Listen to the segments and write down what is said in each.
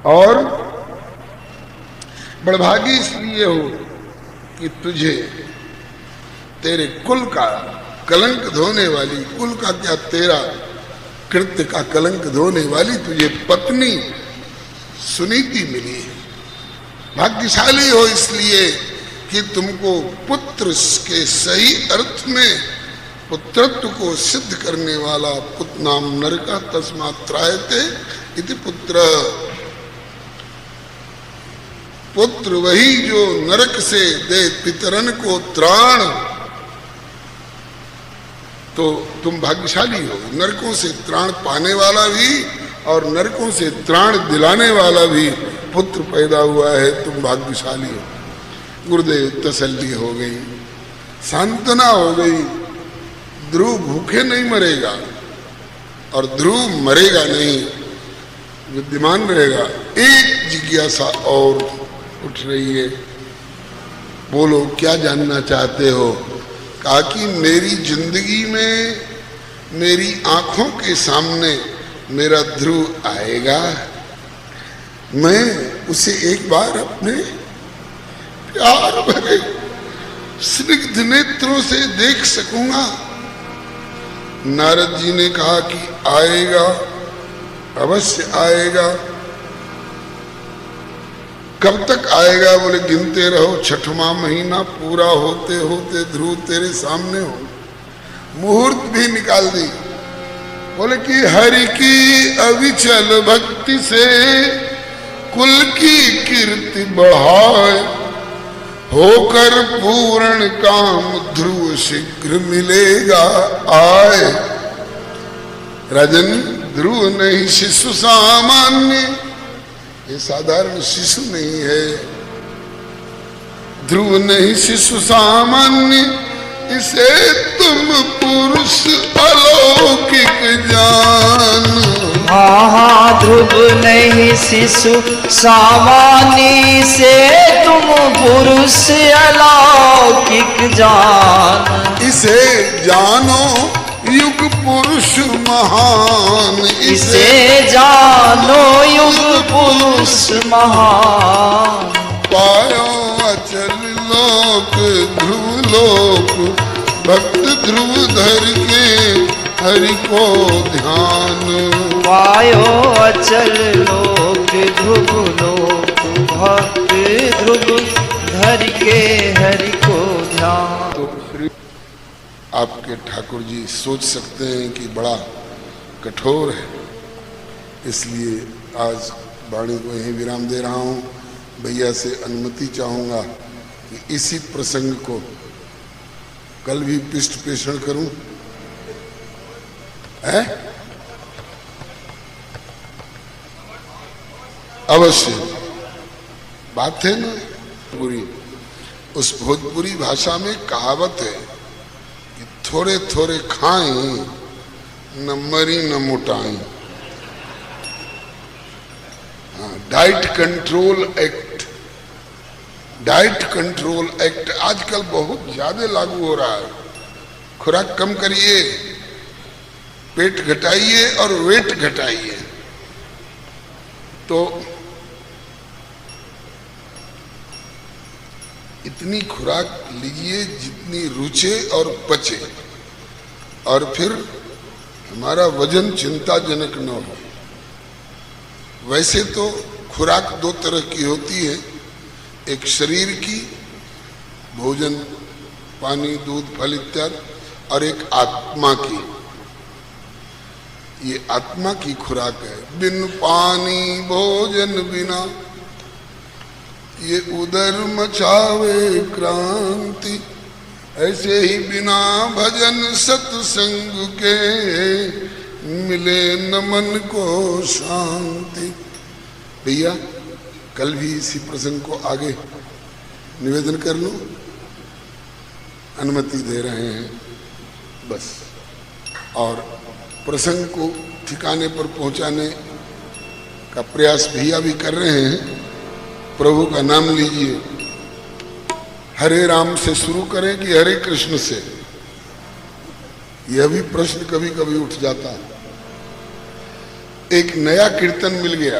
और बड़भागी इसलिए हो कि तुझे तेरे कुल का कलंक धोने वाली, कुल का क्या तेरा कृत्य का कलंक धोने वाली तुझे पत्नी सुनीति मिली है। भाग्यशाली हो इसलिए कि तुमको पुत्र के सही अर्थ में पुत्रत्व को सिद्ध करने वाला पुत्रनाम नरका तस्मात् त्रायते इति पुत्र। पुत्र वही जो नरक से दे पितरन को त्राण। तो तुम भाग्यशाली हो, नरकों से त्राण पाने वाला भी और नरकों से त्राण दिलाने वाला भी पुत्र पैदा हुआ है, तुम भाग्यशाली हो। गुरुदेव तसल्ली हो गई, सांत्वना हो गई। ध्रुव भूखे नहीं मरेगा और ध्रुव मरेगा नहीं, विद्यमान रहेगा। एक जिज्ञासा और उठ रही है, बोलो क्या जानना चाहते हो? कहा कि मेरी जिंदगी में मेरी आंखों के सामने मेरा ध्रुव आएगा, मैं उसे एक बार अपने प्यार भरे स्निग्ध नेत्रों से देख सकूंगा। नारद जी ने कहा कि आएगा, अवश्य आएगा। कब तक आएगा? बोले गिनते रहो, छठवां महीना पूरा होते होते ध्रुव तेरे सामने हो। मुहूर्त भी निकाल दी। बोले कि हरि की अविचल भक्ति से कुल की कीर्ति बढ़ाए, होकर पूर्ण काम ध्रुव शीघ्र मिलेगा आए। राजन, ध्रुव नहीं शिशु सामान्य, ये साधारण शिशु नहीं है। ध्रुव नहीं शिशु सामान्य, इसे तुम पुरुष अलौकिक जान। हाँ, ध्रुव नहीं शिशु सामान्य, से तुम पुरुष अलौकिक जान। इसे जानो युग पुरुष महान, इसे जानो युग पुरुष महान। पायो अचल लोक ध्रुव लोक, भक्त ध्रुव धर के हरि को ध्यान। पायो अचल लोक ध्रुव लोक, भक्त ध्रुव धर के हरि को ध्यान। तो आपके ठाकुर जी सोच सकते हैं कि बड़ा कठोर है, इसलिए आज वाणी को यहीं विराम दे रहा हूं। भैया से अनुमति चाहूंगा कि इसी प्रसंग को कल भी पृष्ठ पेषण करूं, है? अवश्य। बात है ना पूरी, उस भोजपुरी भाषा में कहावत है कि थोड़े थोड़े खाएं न मरी न मोटाएं। Diet control act, diet control act आजकल बहुत ज्यादा लागू हो रहा है। खुराक कम करिए, पेट घटाइए और वेट घटाइए। तो इतनी खुराक लीजिए जितनी रुचे और पचे, और फिर हमारा वजन चिंताजनक न हो। वैसे तो खुराक दो तरह की होती है, एक शरीर की, भोजन पानी दूध फल इत्यादि, और एक आत्मा की। ये आत्मा की खुराक है। बिन पानी भोजन बिना ये उदर मचावे क्रांति, ऐसे ही बिना भजन सत्संग के मिले न मन को शांति। भैया कल भी इसी प्रसंग को आगे निवेदन कर लूं, अनुमति दे रहे हैं बस। और प्रसंग को ठिकाने पर पहुंचाने का प्रयास भैया भी कर रहे हैं। प्रभु का नाम लीजिए, हरे राम से शुरू करें कि हरे कृष्ण से, यह भी प्रश्न कभी कभी उठ जाता है। एक नया कीर्तन मिल गया,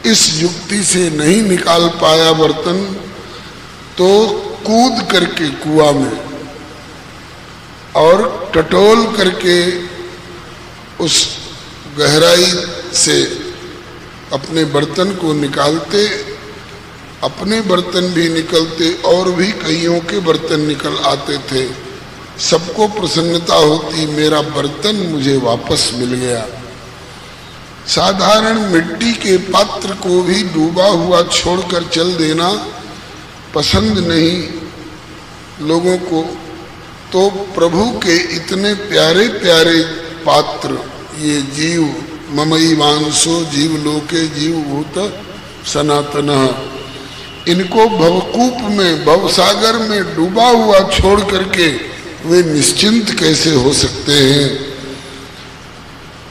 इस युक्ति से नहीं निकाल पाया बर्तन तो कूद करके कुआं में और टटोल करके उस गहराई से अपने बर्तन को निकालते, अपने बर्तन भी निकलते और भी कईयों के बर्तन निकल आते थे। सबको प्रसन्नता होती, मेरा बर्तन मुझे वापस मिल गया। साधारण मिट्टी के पात्र को भी डूबा हुआ छोड़कर चल देना पसंद नहीं लोगों को, तो प्रभु के इतने प्यारे प्यारे पात्र, ये जीव ममई वांसो जीव लोके जीव भूत सनातन, इनको भवकूप में भवसागर में डूबा हुआ छोड़ करके वे निश्चिंत कैसे हो सकते हैं।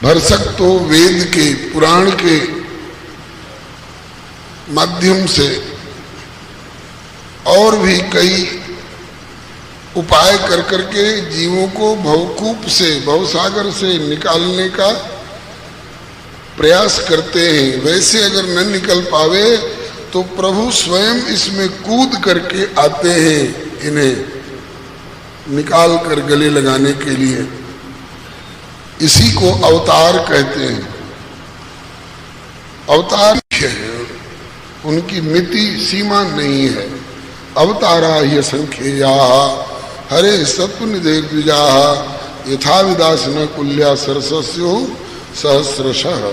भरसक तो वेद के पुराण के माध्यम से और भी कई उपाय कर करके जीवों को भवकूप से भवसागर से निकालने का प्रयास करते हैं। वैसे अगर न निकल पावे तो प्रभु स्वयं इसमें कूद करके आते हैं इन्हें निकाल कर गले लगाने के लिए। इसी को अवतार कहते हैं। अवतार है, उनकी मिति सीमा नहीं है। अवतारा ही संख्या हरे सत्व निधे द्विजा यथा विदास न कुल्या सरस्यो सहस्रशः।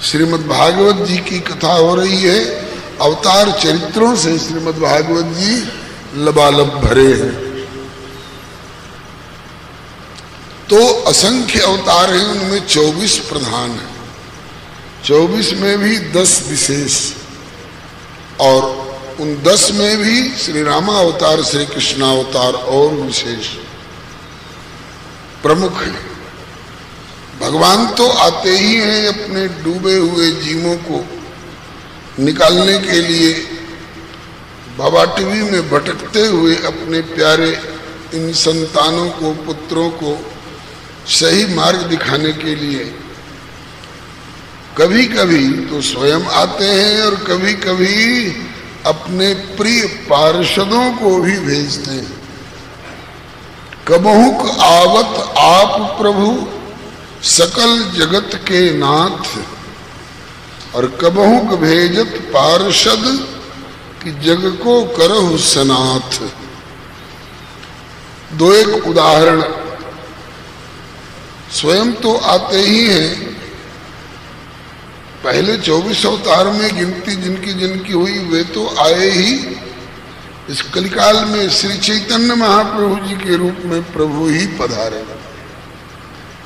श्रीमद् भागवत जी की कथा हो रही है। अवतार चरित्रों से श्रीमद् भागवत जी लबालब भरे हैं। तो असंख्य अवतार हैं, उनमें 24 प्रधान हैं। 24 में भी 10 विशेष, और उन 10 में भी श्री रामा अवतार श्री कृष्णावतार और विशेष प्रमुख हैं। भगवान तो आते ही हैं अपने डूबे हुए जीवों को निकालने के लिए, भवाटवी में भटकते हुए अपने प्यारे इन संतानों को, पुत्रों को सही मार्ग दिखाने के लिए। कभी कभी तो स्वयं आते हैं और कभी कभी अपने प्रिय पार्षदों को भी भेजते हैं। कबहुक आवत आप प्रभु सकल जगत के नाथ, और कबहुक भेजत पार्षद कि जग को करहु सनाथ। दो एक उदाहरण। स्वयं तो आते ही हैं। पहले 24 अवतार में गिनती जिनकी जिनकी हुई वे तो आए ही। इस कलिकाल में श्री चैतन्य महाप्रभु जी के रूप में प्रभु ही पधारे।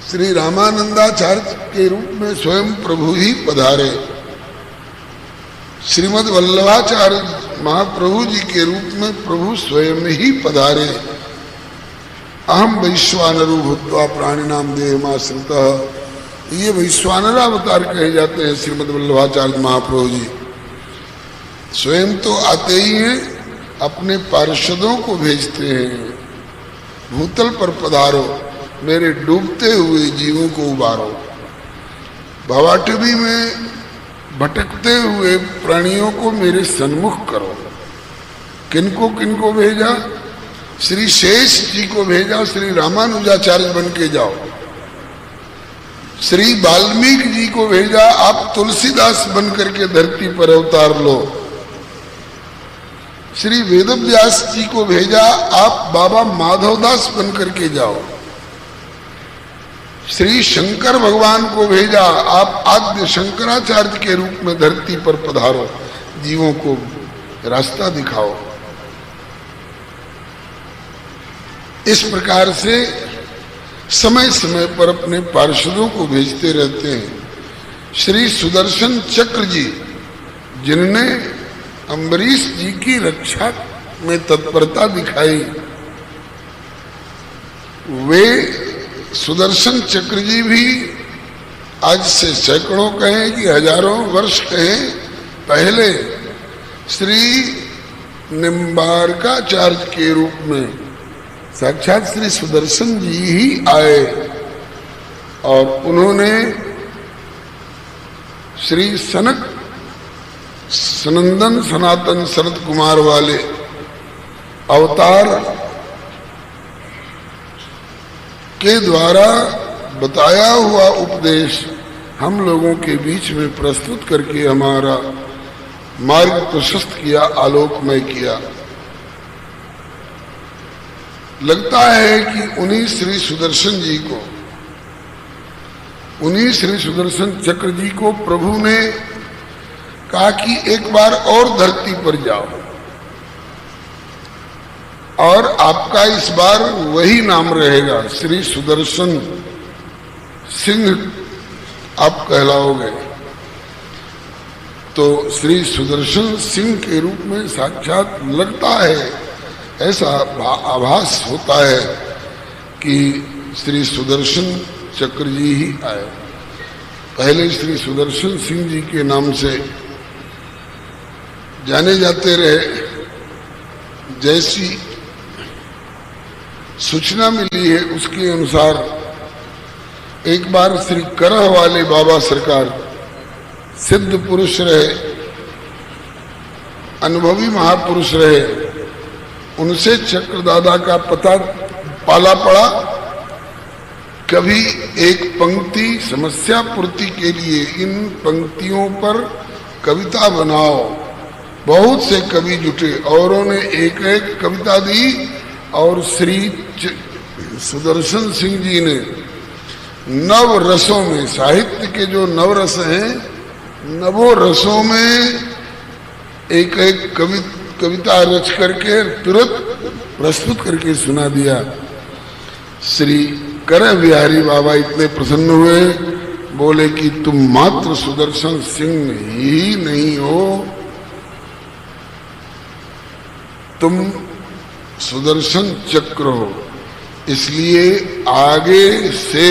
श्री रामानंदाचार्य के रूप में स्वयं प्रभु ही पधारे। श्रीमद् वल्लभाचार्य महाप्रभु जी के रूप में प्रभु स्वयं ही पधारे। अहम वैश्वानरो भूत्वा प्राणिनाम देहमाश्रितः, ये वैश्वानरावतार कहे जाते हैं श्रीमद् वल्लभाचार्य महाप्रभु जी। स्वयं तो आते ही हैं, अपने पार्षदों को भेजते हैं। भूतल पर पधारो, मेरे डूबते हुए जीवों को उबारो। भवाटवी में भटकते हुए प्राणियों को मेरे सन्मुख करो। किनको किनको भेजा? श्री शेष जी को भेजा, श्री रामानुजाचार्य बन के जाओ। श्री वाल्मीकि जी को भेजा, आप तुलसीदास बन करके धरती पर अवतार लो। श्री वेदव्यास जी को भेजा, आप बाबा माधवदास बन करके जाओ। श्री शंकर भगवान को भेजा, आप आद्य शंकराचार्य के रूप में धरती पर पधारो, जीवों को रास्ता दिखाओ। इस प्रकार से समय समय पर अपने पार्षदों को भेजते रहते हैं। श्री सुदर्शन चक्र जी, जिनने अम्बरीश जी की रक्षा में तत्परता दिखाई, वे सुदर्शन चक्र जी भी आज से सैकड़ों कहें कि हजारों वर्ष कहें पहले श्री निम्बारकाचार्य के रूप में साक्षात श्री सुदर्शन जी ही आए और उन्होंने श्री सनक सनंदन सनातन शरद कुमार वाले अवतार के द्वारा बताया हुआ उपदेश हम लोगों के बीच में प्रस्तुत करके हमारा मार्ग प्रशस्त किया, आलोकमय किया। लगता है कि उन्हीं श्री सुदर्शन जी को, उन्हीं श्री सुदर्शन चक्र जी को प्रभु ने कहा कि एक बार और धरती पर जाओ और आपका इस बार वही नाम रहेगा, श्री सुदर्शन सिंह आप कहलाओगे। तो श्री सुदर्शन सिंह के रूप में साक्षात लगता है, ऐसा आभास होता है कि श्री सुदर्शन चक्र जी ही आए। पहले श्री सुदर्शन सिंह जी के नाम से जाने जाते रहे। जैसी सूचना मिली है उसके अनुसार एक बार श्री करह वाले बाबा सरकार सिद्ध पुरुष रहे, अनुभवी महापुरुष रहे, उनसे चक्रदादा का पता पाला पड़ा। कभी एक पंक्ति समस्या पूर्ति के लिए इन पंक्तियों पर कविता बनाओ। बहुत से कवि जुटे, औरों ने एक एक कविता दी और श्री सुदर्शन सिंह जी ने नव रसों में, साहित्य के जो नव रस हैं, नवों रसों में एक एक कविता रच करके तुरंत प्रस्तुत करके सुना दिया। श्री करह बिहारी बाबा इतने प्रसन्न हुए, बोले कि तुम मात्र सुदर्शन सिंह ही नहीं हो, तुम सुदर्शन चक्र हो। इसलिए आगे से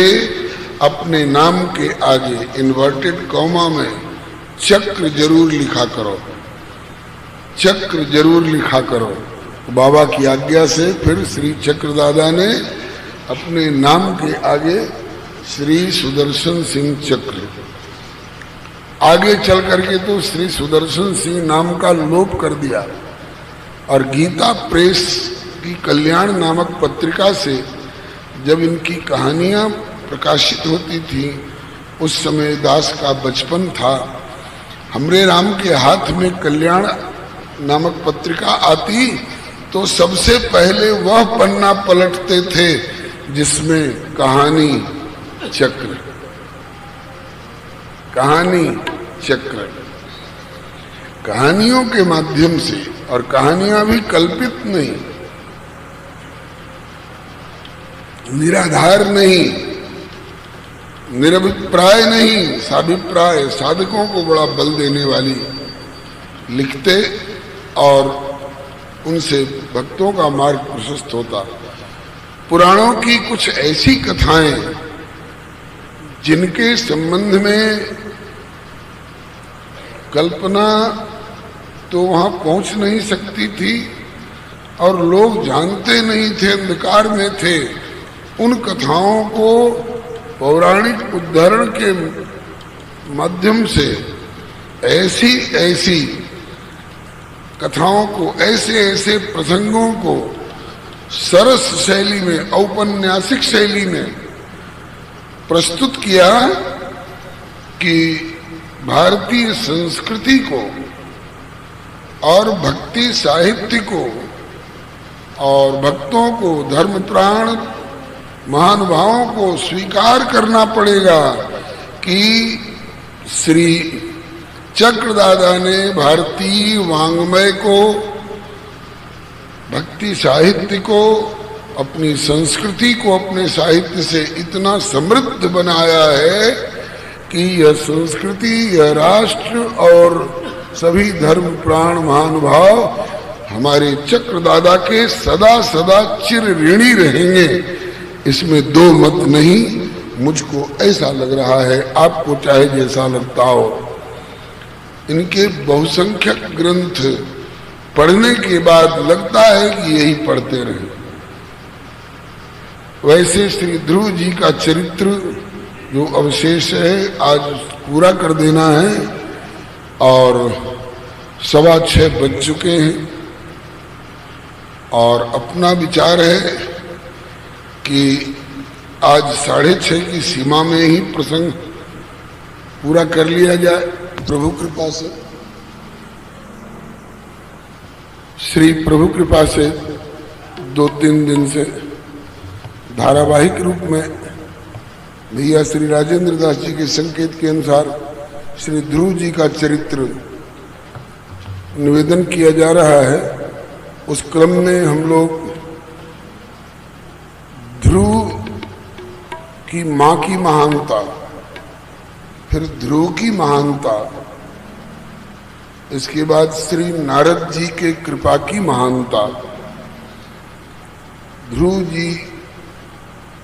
अपने नाम के आगे इन्वर्टेड कॉमा में चक्र जरूर लिखा करो, चक्र जरूर लिखा करो। बाबा की आज्ञा से फिर श्री चक्रदादा ने अपने नाम के आगे श्री सुदर्शन सिंह चक्र, आगे चल करके तो श्री सुदर्शन सिंह नाम का लोप कर दिया। और गीता प्रेस की कल्याण नामक पत्रिका से जब इनकी कहानियां प्रकाशित होती थी, उस समय दास का बचपन था। हमरे राम के हाथ में कल्याण नामक पत्रिका आती तो सबसे पहले वह पन्ना पलटते थे जिसमें कहानी चक्र, कहानी चक्र, कहानियों के माध्यम से, और कहानियां भी कल्पित नहीं, निराधार नहीं, निरभिप्राय नहीं, साभिप्राय, साधकों को बड़ा बल देने वाली लिखते और उनसे भक्तों का मार्ग प्रशस्त होता। पुराणों की कुछ ऐसी कथाएं जिनके संबंध में कल्पना तो वहां पहुंच नहीं सकती थी और लोग जानते नहीं थे, अंधकार में थे, उन कथाओं को पौराणिक उद्धरण के माध्यम से ऐसी ऐसी कथाओं को, ऐसे ऐसे प्रसंगों को सरस शैली में, औपन्यासिक शैली में प्रस्तुत किया कि भारतीय संस्कृति को और भक्ति साहित्य को और भक्तों को, धर्मप्राण महानुभावों को स्वीकार करना पड़ेगा कि श्री चक्रदादा ने भारतीय वाङ्मय को, भक्ति साहित्य को, अपनी संस्कृति को अपने साहित्य से इतना समृद्ध बनाया है कि यह संस्कृति, यह राष्ट्र और सभी धर्म प्राण महानुभाव हमारे चक्रदादा के सदा सदा चिर ऋणी रहेंगे। इसमें दो मत नहीं। मुझको ऐसा लग रहा है, आपको चाहे जैसा लगता हो। इनके बहुसंख्यक ग्रंथ पढ़ने के बाद लगता है कि यही पढ़ते रहे। वैसे श्री ध्रुव जी का चरित्र जो अवशेष है आज पूरा कर देना है और 6:15 बज चुके हैं और अपना विचार है कि आज 6:30 की सीमा में ही प्रसंग पूरा कर लिया जाए प्रभु कृपा से। श्री प्रभु कृपा से 2-3 दिन से धारावाहिक रूप में भैया श्री राजेंद्र दास जी के संकेत के अनुसार श्री ध्रुव जी का चरित्र निवेदन किया जा रहा है। उस क्रम में हम लोग ध्रुव की मां की महानता, फिर ध्रुव की महानता, इसके बाद श्री नारद जी के कृपा की महानता, ध्रुव जी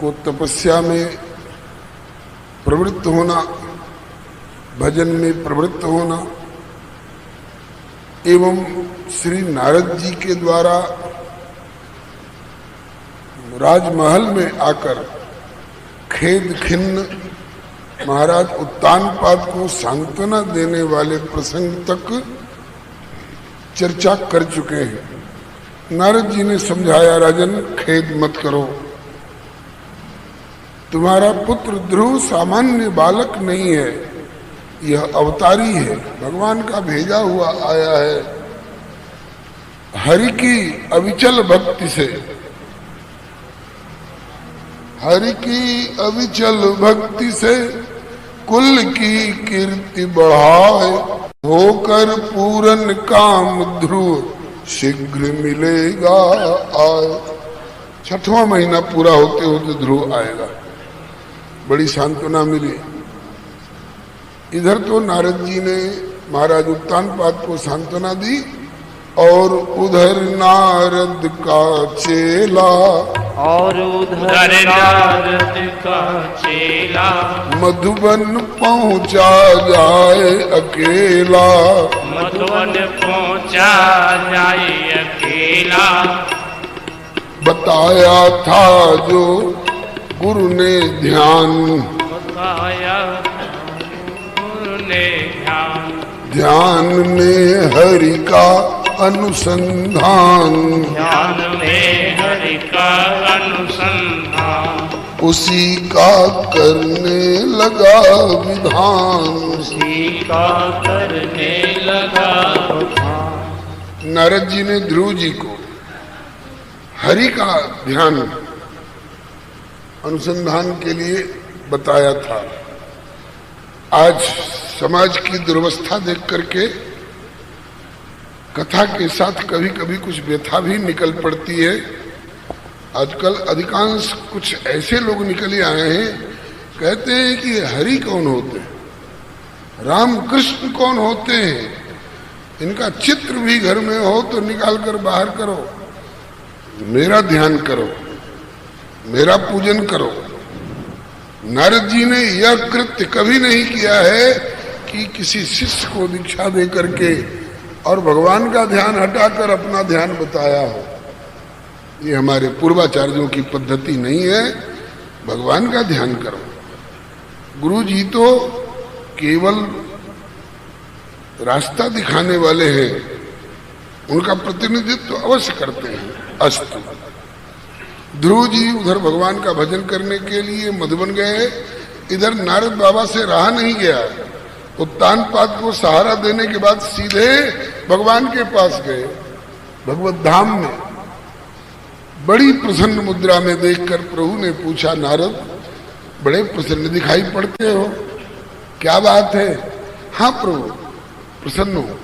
को तपस्या में प्रवृत्त होना, भजन में प्रवृत्त होना एवं श्री नारद जी के द्वारा राजमहल में आकर खेद खिन्न महाराज उत्तानपाद को सांत्वना देने वाले प्रसंग तक चर्चा कर चुके हैं। नारद जी ने समझाया, राजन खेद मत करो, तुम्हारा पुत्र ध्रुव सामान्य बालक नहीं है, यह अवतारी है, भगवान का भेजा हुआ आया है। हरि की अविचल भक्ति से, हरि की अविचल भक्ति से कुल की कीर्ति बढ़ाए, होकर पूरन काम ध्रुव शीघ्र मिलेगा आए। 6वां महीना पूरा होते होते ध्रुव आएगा। बड़ी सांत्वना मिली। इधर तो नारद जी ने महाराज उत्तानपाद को सांत्वना दी और उधर नारद का चेला, और उधर नारद का चेला मधुबन पहुंचा जाए अकेला, मधुबन पहुंचा जाए अकेला। बताया था जो गुरु ने ध्यान, बताया गुरु ने ध्यान, ध्यान में हरि का अनुसंधान, ध्यान में हरि का अनुसंधान, उसी का करने लगा विधान, उसी का करने लगा विधान। नारद जी ने ध्रुव जी को हरि का ध्यान अनुसंधान के लिए बताया था। आज समाज की दुर्वस्था देख करके कथा के साथ कभी कभी कुछ व्यथा भी निकल पड़ती है। आजकल अधिकांश कुछ ऐसे लोग निकले आए हैं, कहते हैं कि हरि कौन होते हैं, राम कृष्ण कौन होते हैं, इनका चित्र भी घर में हो तो निकाल कर बाहर करो, मेरा ध्यान करो, मेरा पूजन करो। नारद जी ने यह कृत्य कभी नहीं किया है कि किसी शिष्य को दीक्षा दे करके और भगवान का ध्यान हटाकर अपना ध्यान बताया हो। ये हमारे पूर्वाचार्यों की पद्धति नहीं है। भगवान का ध्यान करो। गुरु जी तो केवल रास्ता दिखाने वाले हैं, उनका प्रतिनिधित्व अवश्य करते हैं। अस्तु। ध्रुव जी उधर भगवान का भजन करने के लिए मधुबन गए, इधर नारद बाबा से रहा नहीं गया। उत्तानपाद को सहारा देने के बाद सीधे भगवान के पास गए, भगवत धाम में। बड़ी प्रसन्न मुद्रा में देखकर प्रभु ने पूछा, नारद बड़े प्रसन्न दिखाई पड़ते हो, क्या बात है? हाँ प्रभु प्रसन्न हो।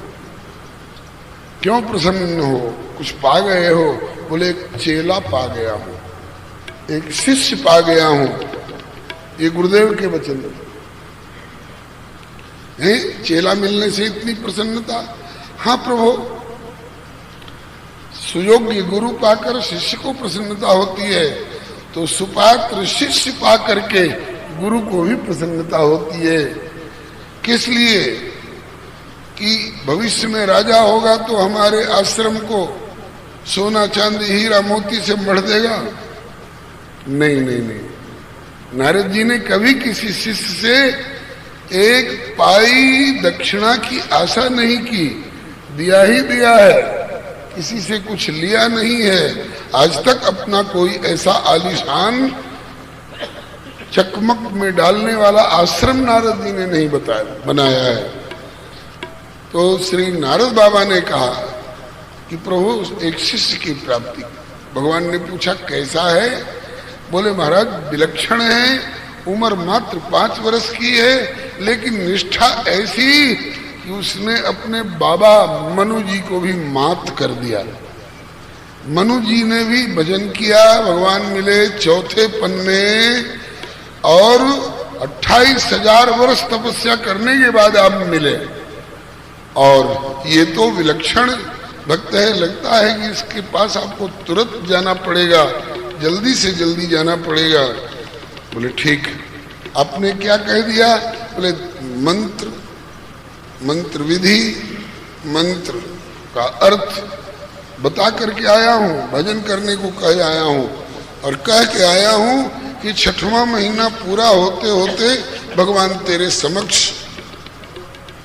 क्यों प्रसन्न हो? कुछ पा गए हो? बोले एक चेला पा गया हूं, एक शिष्य पा गया हूं। ये गुरुदेव के वचन है। चेला मिलने से इतनी प्रसन्नता? हाँ प्रभु, सुयोग्य गुरु पाकर शिष्य को प्रसन्नता होती है, तो सुपात्र शिष्य पा करके गुरु को भी प्रसन्नता होती है। किस लिए? कि भविष्य में राजा होगा तो हमारे आश्रम को सोना चांदी हीरा मोती से मढ़ देगा? नहीं नहीं नहीं, नारद जी ने कभी किसी शिष्य से एक पाई दक्षिणा की आशा नहीं की, दिया ही दिया है, किसी से कुछ लिया नहीं है। आज तक अपना कोई ऐसा आलीशान चकमक में डालने वाला आश्रम नारद जी ने नहीं बनाया है। तो श्री नारद बाबा ने कहा कि प्रभु एक शिष्य की प्राप्ति। भगवान ने पूछा कैसा है? बोले महाराज विलक्षण है, उम्र मात्र 5 वर्ष की है, लेकिन निष्ठा ऐसी कि उसने अपने बाबा मनु जी को भी मात कर दिया। मनु जी ने भी भजन किया, भगवान मिले चौथे पन्ने और 28,000 वर्ष तपस्या करने के बाद आप मिले। और ये तो विलक्षण भक्त है, लगता है कि इसके पास आपको तुरंत जाना पड़ेगा, जल्दी से जल्दी जाना पड़ेगा। बोले ठीक। आपने क्या कह दिया? बोले मंत्र विधि, मंत्र का अर्थ बता करके आया हूँ, भजन करने को कह आया हूँ और कह के आया हूँ कि 6वां महीना पूरा होते होते भगवान तेरे समक्ष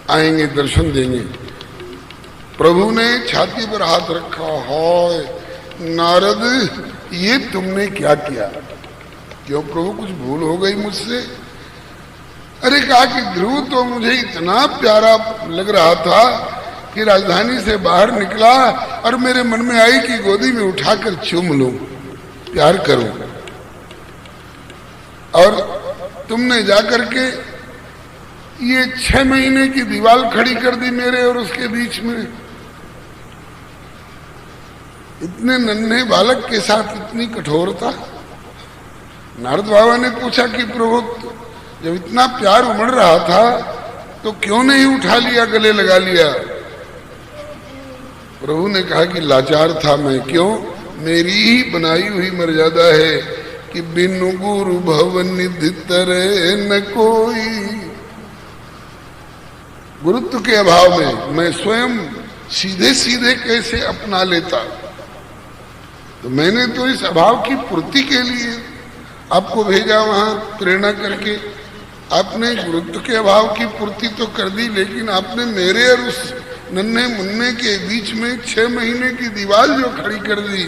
आएंगे, दर्शन देंगे। प्रभु ने छाती पर हाथ रखा, हाय नारद ये तुमने क्या किया? क्यों प्रभु कुछ भूल हो गई मुझसे? अरे कहा कि ध्रुव तो मुझे इतना प्यारा लग रहा था कि राजधानी से बाहर निकला और मेरे मन में आई कि गोदी में उठाकर चूम लूं, प्यार करूं। और तुमने जाकर के ये 6 महीने की दीवार खड़ी कर दी मेरे और उसके बीच में। इतने नन्हे बालक के साथ इतनी कठोरता। नारद बाबा ने पूछा कि प्रभु जब इतना प्यार उमड़ रहा था तो क्यों नहीं उठा लिया, गले लगा लिया? प्रभु ने कहा कि लाचार था मैं। क्यों? मेरी ही बनाई हुई मर्यादा है कि बिनु गुरु भवन निधि तरे न कोई। गुरुत्व के अभाव में मैं स्वयं सीधे सीधे कैसे अपना लेता। तो मैंने तो इस अभाव की पूर्ति के लिए आपको भेजा वहां प्रेरणा करके। आपने गुरुत्व के अभाव की पूर्ति तो कर दी, लेकिन आपने मेरे और उस नन्हे मुन्ने के बीच में 6 महीने की दीवार जो खड़ी कर दी।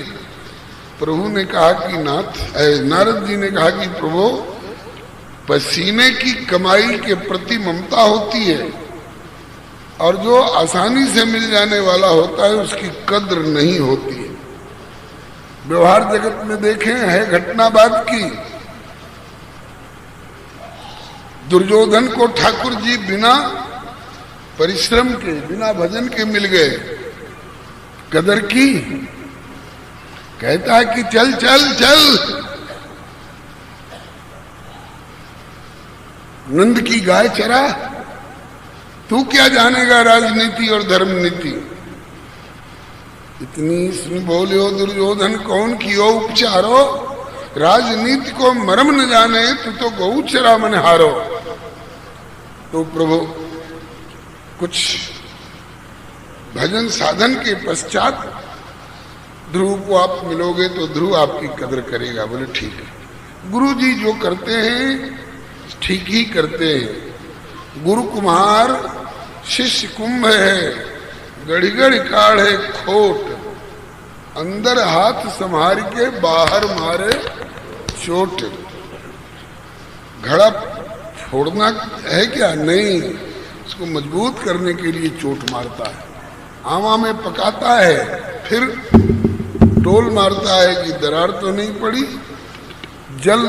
प्रभु ने कहा कि नारद जी ने कहा कि प्रभु पसीने की कमाई के प्रति ममता होती है और जो आसानी से मिल जाने वाला होता है उसकी कद्र नहीं होती है। व्यवहार जगत में देखें, है घटना बात की। दुर्योधन को ठाकुर जी बिना परिश्रम के, बिना भजन के मिल गए, कदर की। कहता है कि चल चल चल, नंद की गाय चरा, तू क्या जानेगा राजनीति और धर्म नीति। इतनी इसमें बोलियो दुर्योधन कौन कियो उपचारो, राजनीति को मरम न जाने तू तो गौ चरा मन हारो। तो प्रभु कुछ भजन साधन के पश्चात ध्रुव को आप मिलोगे तो ध्रुव आपकी कदर करेगा। बोले ठीक है। गुरु जी जो करते हैं ठीक ही करते हैं। गुरु कुम्हार शिष्य कुंभ है, गड़ी गड़ी काढ़े खोट, अंदर हाथ संभार के बाहर मारे चोट। घड़ा फोड़ना है क्या? नहीं, इसको मजबूत करने के लिए चोट मारता है। आमा में पकाता है, फिर टोल मारता है कि दरार तो नहीं पड़ी, जल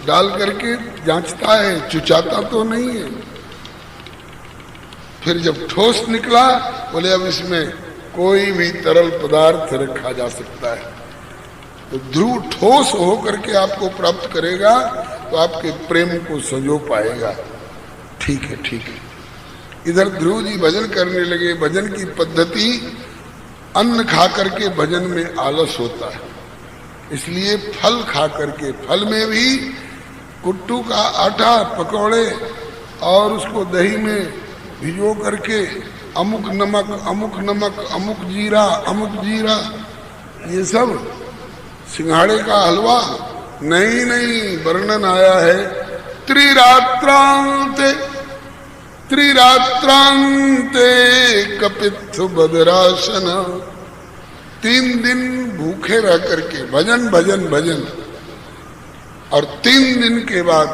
डाल करके जांचता है चुचाता तो नहीं है। फिर जब ठोस निकला बोले अब इसमें कोई भी तरल पदार्थ रखा जा सकता है। तो ध्रुव ठोस होकर के आपको प्राप्त करेगा तो आपके प्रेम को संजो पाएगा। ठीक है, ठीक है। इधर ध्रुव जी भजन करने लगे। भजन की पद्धति अन्न खा करके भजन में आलस होता है, इसलिए फल खा करके, फल में भी कुट्टू का आटा, पकौड़े और उसको दही में भिगो करके अमुक नमक, अमुक नमक, अमुक जीरा, अमुक जीरा, ये सब, सिंघाड़े का हलवा, नहीं नहीं, वर्णन आया है त्रिरात्रांते, त्रिरात्रांते कपित्थ बदरासन। 3 दिन भूखे रह करके भजन भजन भजन, और 3 दिन के बाद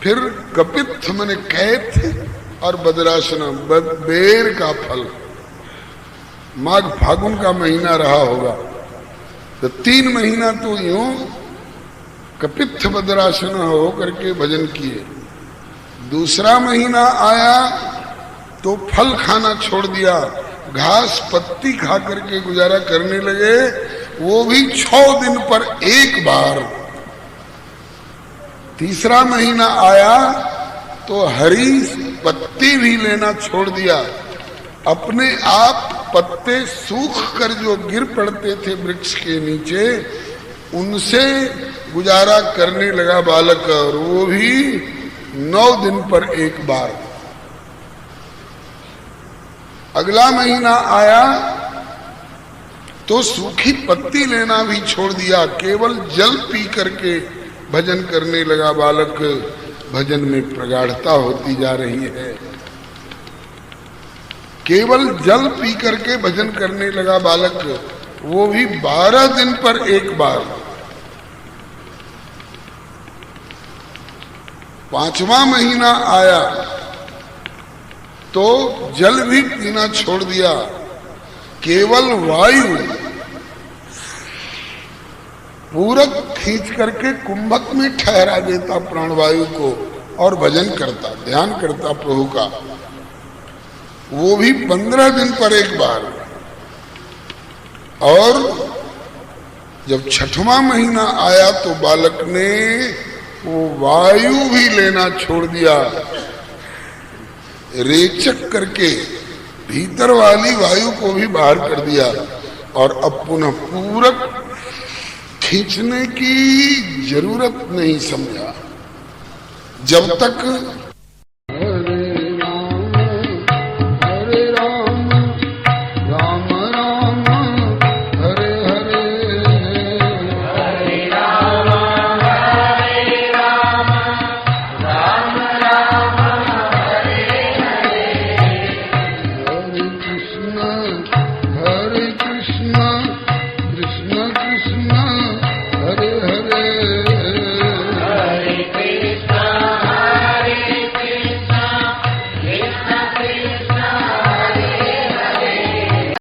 फिर कपित्थ मने कैथ और बदरासन, बेर का फल। माघ फागुन का महीना रहा होगा, तो 3 महीना तो यूं कपित्थ बदरासन हो करके भजन किए। दूसरा महीना आया तो फल खाना छोड़ दिया, घास पत्ती खा करके गुजारा करने लगे, वो भी 6 दिन पर एक बार। तीसरा महीना आया तो हरी पत्ती भी लेना छोड़ दिया, अपने आप पत्ते सूख कर जो गिर पड़ते थे वृक्ष के नीचे, उनसे गुजारा करने लगा बालक, और वो भी 9 दिन पर एक बार। अगला महीना आया तो सूखी पत्ती लेना भी छोड़ दिया, केवल जल पी करके भजन करने लगा बालक। भजन में प्रगाढ़ता होती जा रही है, केवल जल पी करके भजन करने लगा बालक, वो भी 12 दिन पर एक बार। 5वां महीना आया तो जल भी पीना छोड़ दिया, केवल वायु पूरक खींच करके कुंभक में ठहरा देता प्राणवायु को, और भजन करता, ध्यान करता प्रभु का, वो भी 15 दिन पर एक बार। और जब 6वां महीना आया तो बालक ने वो वायु भी लेना छोड़ दिया, रेचक करके भीतर वाली वायु को भी बाहर कर दिया, और अब पुनः पूरक खींचने की जरूरत नहीं समझा। जब तक